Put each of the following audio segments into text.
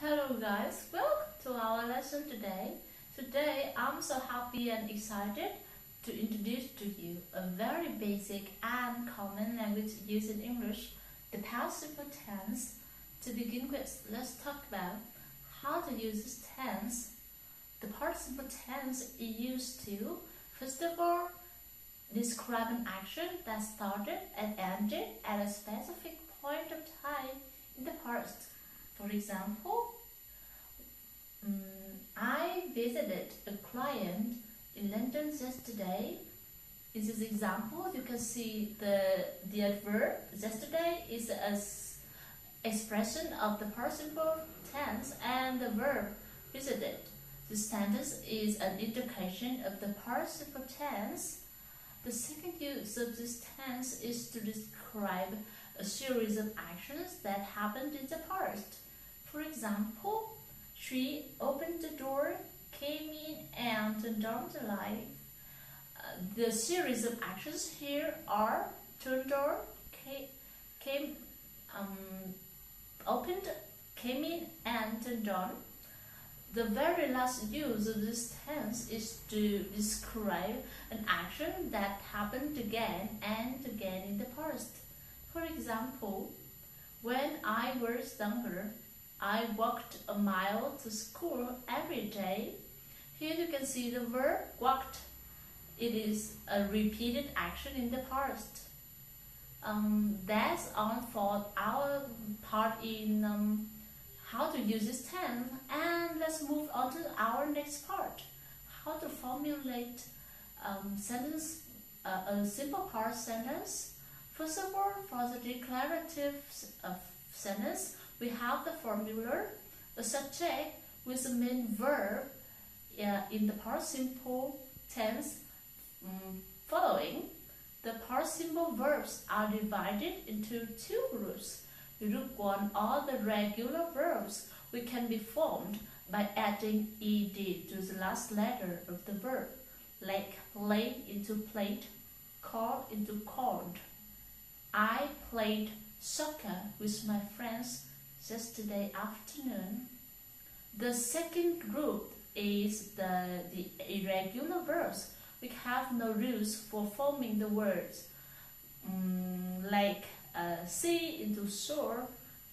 Hello guys, welcome to our lesson today. Today I'm so happy and excited to introduce to you a very basic and common language used in English, the past simple tense. To begin with, let's talk about how to use this tense. The past simple tense is used to, first of all, describe an action that started and ended at a specific point of time in the past. For example, I visited a client in London yesterday. In this example, you can see the adverb yesterday is an expression of the past simple tense and the verb visited. This sentence is an indication of the past simple tense. The second use of this tense is to describe a series of actions that happened in the past. For example, she opened the door, came in, and turned on the light. The series of actions here are turned on, opened, came in, and turned on. The very last use of this tense is to describe an action that happened again and again in the past. For example, when I was younger, I walked a mile to school every day. Here you can see the verb walked. It is a repeated action in the past. That's all for our part in how to use this tense, and let's move on to our next part. How to formulate a simple past sentence. First of all, for the declarative sentence, we have the formula, a subject with the main verb in the past simple tense following. The past simple verbs are divided into two groups. Group 1 are the regular verbs, which can be formed by adding ed to the last letter of the verb, like play into played, call into called. I played soccer with my friends yesterday afternoon. The second group is the irregular verbs, which have no rules for forming the words, like see into saw,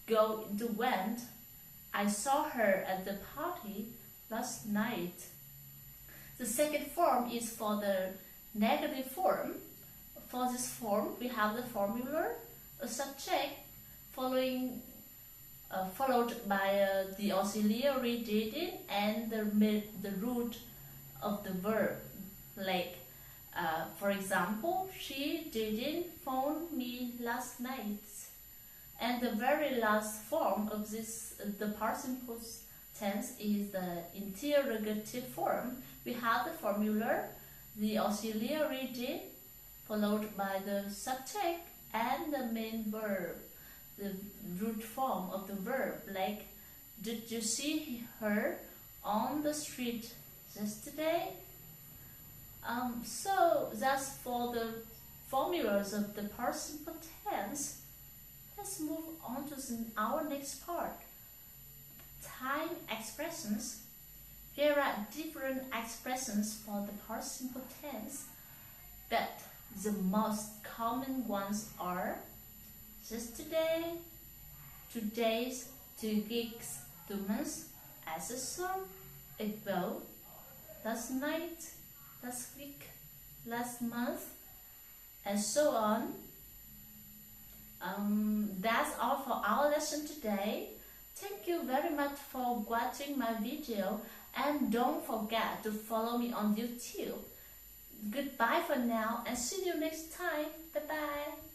go into went. I saw her at the party last night. The second form is for the negative form. For this form, we have the formula, a subject followed by the auxiliary didn't and the root of the verb. Like, for example, she didn't phone me last night. And the very last form of the past simple tense is the interrogative form. We have the formula, the auxiliary did, followed by the subject and the main verb, the root form of the verb, like, did you see her on the street yesterday? So that's for the formulas of the past simple tense. Let's move on to our next part, time expressions. There are different expressions for the past simple tense, but the most common ones are yesterday, today's, 2 weeks, 2 months, SSR, ago, last night, last week, last month, and so on. That's all for our lesson today. Thank you very much for watching my video, and don't forget to follow me on YouTube. Goodbye for now, and see you next time. Bye bye.